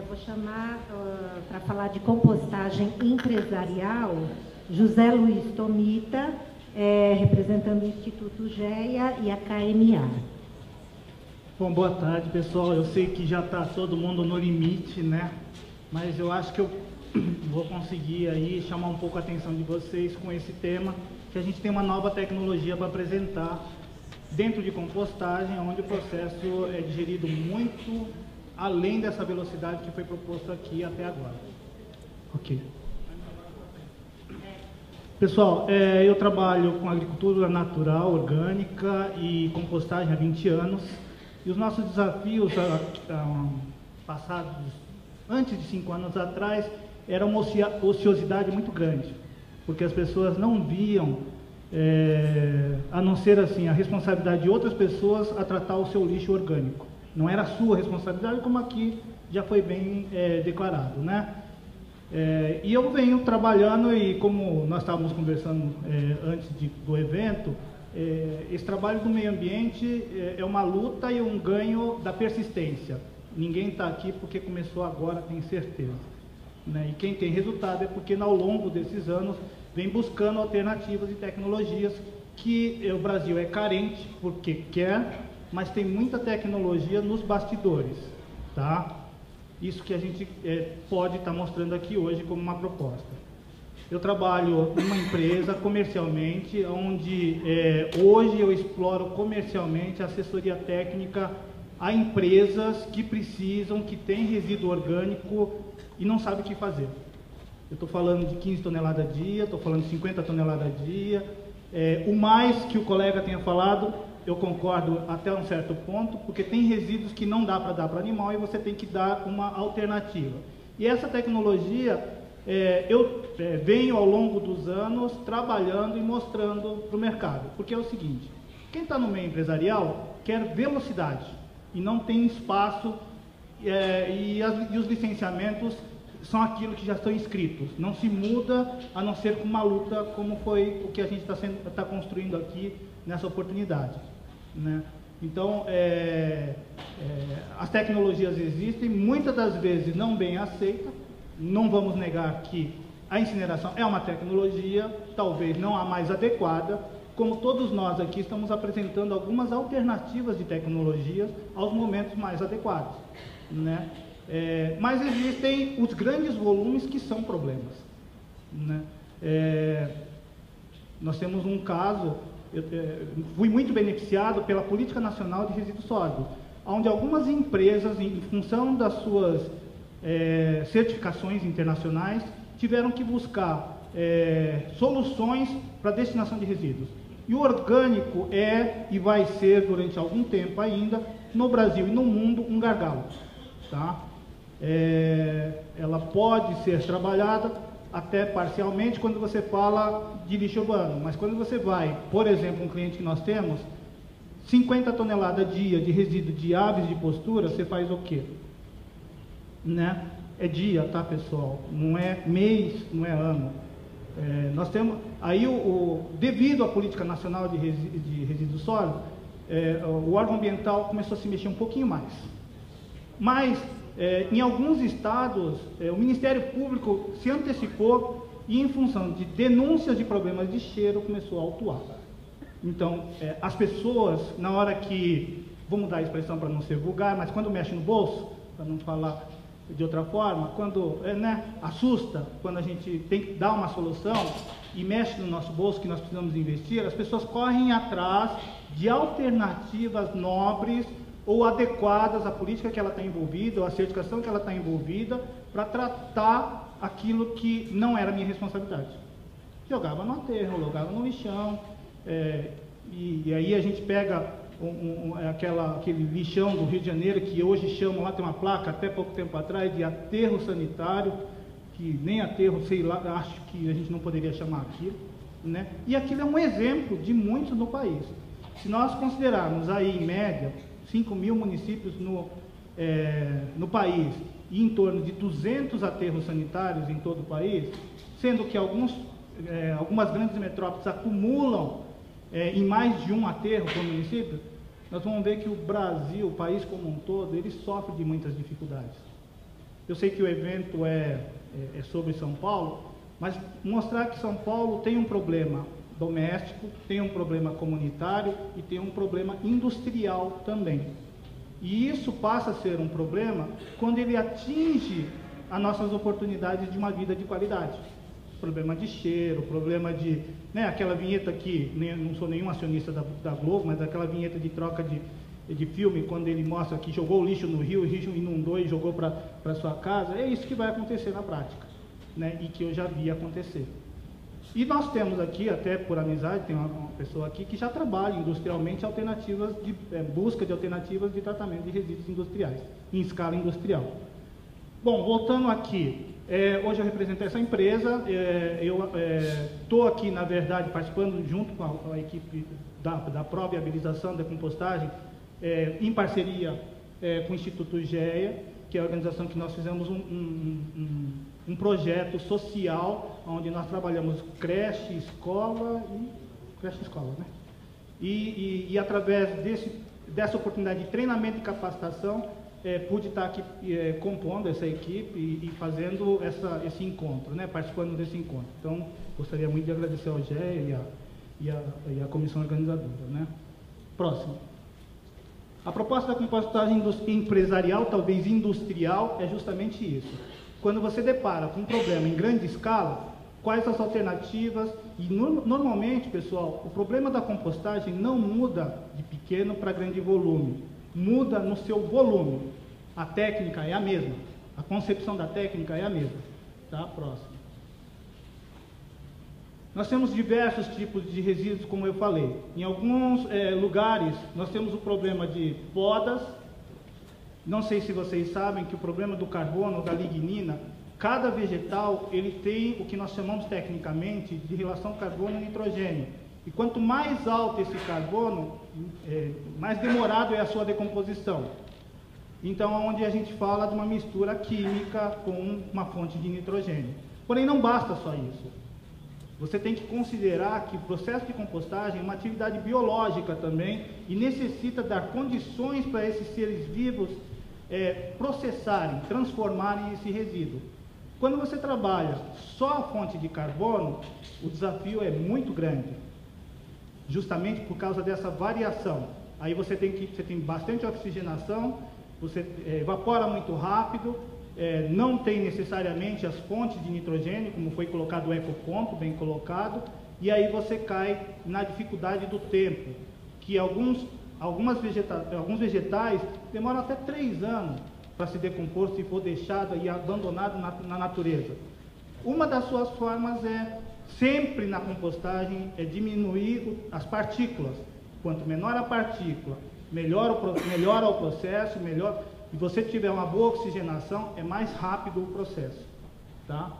Vou chamar para falar de compostagem empresarial José Luiz Tomita, representando o Instituto GEA e a KMA. Bom, boa tarde, pessoal. Eu sei que já está todo mundo no limite, né? Mas eu acho que eu vou conseguir aí chamar um pouco a atenção de vocês com esse tema, que a gente tem uma nova tecnologia para apresentar dentro de compostagem, onde o processo é digerido muito além dessa velocidade que foi proposto aqui até agora. Ok. Pessoal, eu trabalho com agricultura natural, orgânica e compostagem há 20 anos. E os nossos desafios passados, antes de 5 anos atrás, era uma ociosidade muito grande, porque as pessoas não viam, a não ser assim, a responsabilidade de outras pessoas a tratar o seu lixo orgânico. Não era a sua responsabilidade, como aqui já foi bem declarado, né? E eu venho trabalhando, e como nós estávamos conversando antes do evento, esse trabalho do meio ambiente é uma luta e um ganho da persistência. Ninguém está aqui porque começou agora, tenho certeza, né? E quem tem resultado é porque ao longo desses anos vem buscando alternativas e tecnologias que o Brasil é carente porque quer, mas tem muita tecnologia nos bastidores, tá? Isso que a gente pode estar mostrando aqui hoje como uma proposta. Eu trabalho numa empresa comercialmente, onde hoje eu exploro comercialmente a assessoria técnica a empresas que precisam, que têm resíduo orgânico e não sabem o que fazer. Eu estou falando de 15 toneladas a dia, estou falando de 50 toneladas a dia. O mais que o colega tenha falado, eu concordo até um certo ponto, porque tem resíduos que não dá para dar para animal e você tem que dar uma alternativa. E essa tecnologia, eu venho ao longo dos anos trabalhando e mostrando para o mercado. Porque é o seguinte, quem está no meio empresarial quer velocidade e não tem espaço, e os licenciamentos são aquilo que já estão inscritos. Não se muda a não ser com uma luta, como foi o que a gente está construindo aqui nessa oportunidade, né? Então, as tecnologias existem, muitas das vezes não bem aceitas. Não vamos negar que a incineração é uma tecnologia, talvez não a mais adequada, como todos nós aqui estamos apresentando algumas alternativas de tecnologias aos momentos mais adequados, né? Mas existem os grandes volumes que são problemas, né? Nós temos um caso, fui muito beneficiado pela Política Nacional de Resíduos Sólidos, onde algumas empresas, em função das suas certificações internacionais, tiveram que buscar soluções para destinação de resíduos. E o orgânico e vai ser, durante algum tempo ainda, no Brasil e no mundo, um gargalo, tá? Ela pode ser trabalhada até parcialmente quando você fala de lixo urbano, mas quando você vai, por exemplo, um cliente que nós temos, 50 toneladas dia de resíduo de aves de postura, você faz o quê? Né? É dia, tá, pessoal? Não é mês, não é ano. Nós temos aí devido à Política Nacional de Resíduos Sólidos, o órgão ambiental começou a se mexer um pouquinho mais. Mas em alguns estados o Ministério Público se antecipou e, em função de denúncias de problemas de cheiro, começou a autuar. Então, as pessoas, na hora que, vou mudar a expressão para não ser vulgar, mas quando mexe no bolso, para não falar de outra forma, quando assusta, quando a gente tem que dar uma solução e mexe no nosso bolso que nós precisamos investir, as pessoas correm atrás de alternativas nobres ou adequadas à política que ela está envolvida, ou à certificação que ela está envolvida, para tratar aquilo que não era minha responsabilidade. Jogava no aterro, jogava no lixão, e aí a gente pega aquele lixão do Rio de Janeiro, que hoje chamam lá, tem uma placa, até pouco tempo atrás, de aterro sanitário, que nem aterro, sei lá, acho que a gente não poderia chamar aquilo, né? E aquilo é um exemplo de muitos no país. Se nós considerarmos aí, em média, 5.000 municípios no país, e em torno de 200 aterros sanitários em todo o país, sendo que algumas grandes metrópoles acumulam em mais de um aterro por município, nós vamos ver que o Brasil, o país como um todo, ele sofre de muitas dificuldades. Eu sei que o evento é sobre São Paulo, mas mostrar que São Paulo tem um problema doméstico, tem um problema comunitário e tem um problema industrial também. E isso passa a ser um problema quando ele atinge as nossas oportunidades de uma vida de qualidade. Problema de cheiro, problema de... Né, aquela vinheta que, não sou nenhum acionista da Globo, mas aquela vinheta de troca de filme, quando ele mostra que jogou o lixo no rio, o lixo inundou e jogou para sua casa, é isso que vai acontecer na prática, né, e que eu já vi acontecer. E nós temos aqui, até por amizade, tem uma pessoa aqui que já trabalha industrialmente busca de alternativas de tratamento de resíduos industriais, em escala industrial. Bom, voltando aqui, hoje eu represento essa empresa, eu estou aqui, na verdade, participando junto com a equipe da pró-viabilização da compostagem, em parceria com o Instituto GEA, que é a organização que nós fizemos um projeto social, onde nós trabalhamos creche, escola, né? E através dessa oportunidade de treinamento e capacitação, pude estar aqui compondo essa equipe e fazendo esse encontro, né? Participando desse encontro. Então, gostaria muito de agradecer ao GEA e a comissão organizadora, né? Próximo. A proposta da compostagem empresarial, talvez industrial, é justamente isso. Quando você depara com um problema em grande escala, quais as alternativas? E normalmente, pessoal, o problema da compostagem não muda de pequeno para grande volume, muda no seu volume. A técnica é a mesma, a concepção da técnica é a mesma. Tá? Próximo. Nós temos diversos tipos de resíduos, como eu falei. Em alguns lugares, nós temos o problema de podas. Não sei se vocês sabem que o problema do carbono, da lignina, cada vegetal ele tem o que nós chamamos tecnicamente de relação carbono-nitrogênio. E quanto mais alto esse carbono, mais demorado é a sua decomposição. Então, é onde a gente fala de uma mistura química com uma fonte de nitrogênio. Porém, não basta só isso. Você tem que considerar que o processo de compostagem é uma atividade biológica também e necessita dar condições para esses seres vivos processarem, transformarem esse resíduo. Quando você trabalha só a fonte de carbono, o desafio é muito grande, justamente por causa dessa variação. Aí você tem bastante oxigenação, você evapora muito rápido, não tem necessariamente as fontes de nitrogênio, como foi colocado o ecoponto, bem colocado, e aí você cai na dificuldade do tempo, que alguns vegetais demoram até 3 anos para se decompor se for deixado e abandonado na natureza. Uma das suas formas sempre na compostagem, diminuir as partículas. Quanto menor a partícula, melhor o processo, melhor... E você tiver uma boa oxigenação, é mais rápido o processo. Tá?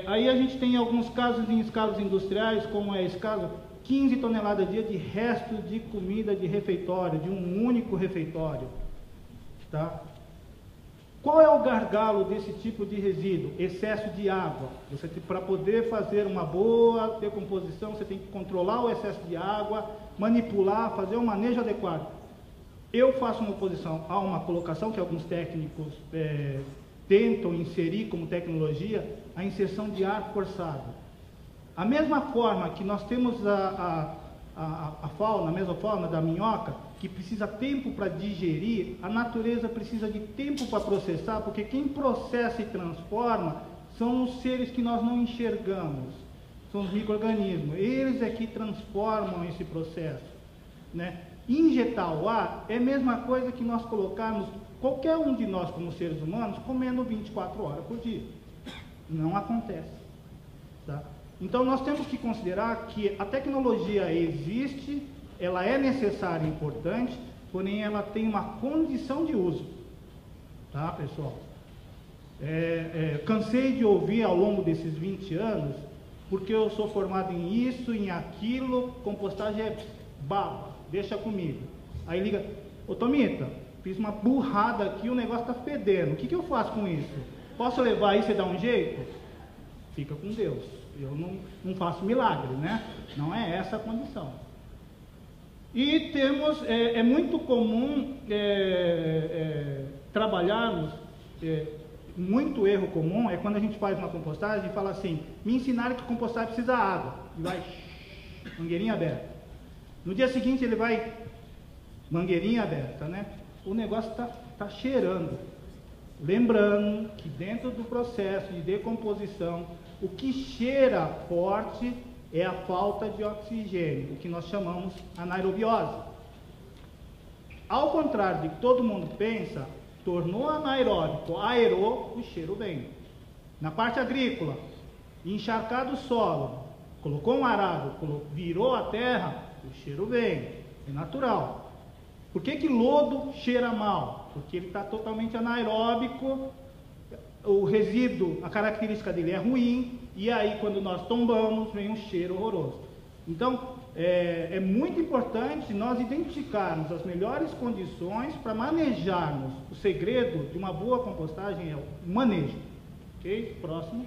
Aí a gente tem alguns casos em escalas industriais, como é esse caso, 15 toneladas dia de restos de comida de refeitório, de um único refeitório. Tá? Qual é o gargalo desse tipo de resíduo? Excesso de água. Para poder fazer uma boa decomposição, você tem que controlar o excesso de água, manipular, fazer um manejo adequado. Eu faço uma oposição a uma colocação que alguns técnicos tentam inserir como tecnologia, a inserção de ar forçado. A mesma forma que nós temos a fauna, a mesofauna da minhoca, que precisa tempo para digerir, a natureza precisa de tempo para processar, porque quem processa e transforma são os seres que nós não enxergamos, são os micro-organismos. Eles é que transformam esse processo, né? Injetar o ar é a mesma coisa que nós colocarmos, qualquer um de nós como seres humanos, comendo 24 horas por dia. Não acontece. Tá? Então nós temos que considerar que a tecnologia existe, ela é necessária e importante, porém ela tem uma condição de uso. Tá, pessoal? Cansei de ouvir ao longo desses 20 anos, porque eu sou formado em isso, em aquilo, compostagem é baba. Deixa comigo. Aí liga, ô Tomita, fiz uma burrada aqui, o negócio está fedendo. O que eu faço com isso? Posso levar aí, você dá um jeito? Fica com Deus. Eu não faço milagre, né? Não é essa a condição. E temos, é muito comum trabalharmos muito erro comum é quando a gente faz uma compostagem e fala assim, me ensinaram que compostagem precisa de água, e vai, mangueirinha aberta. No dia seguinte ele vai, mangueirinha aberta, né? O negócio tá cheirando. Lembrando que dentro do processo de decomposição, o que cheira forte é a falta de oxigênio, o que nós chamamos anaerobiose. Ao contrário de que todo mundo pensa, tornou anaeróbico, aerou, o cheiro vem. Na parte agrícola, encharcado o solo, colocou um arado, virou a terra, o cheiro vem, é natural. Por que lodo cheira mal? Porque ele está totalmente anaeróbico, o resíduo, a característica dele é ruim, e aí quando nós tombamos, vem um cheiro horroroso. Então, é muito importante nós identificarmos as melhores condições para manejarmos. O segredo de uma boa compostagem é o manejo. Ok? Próximo.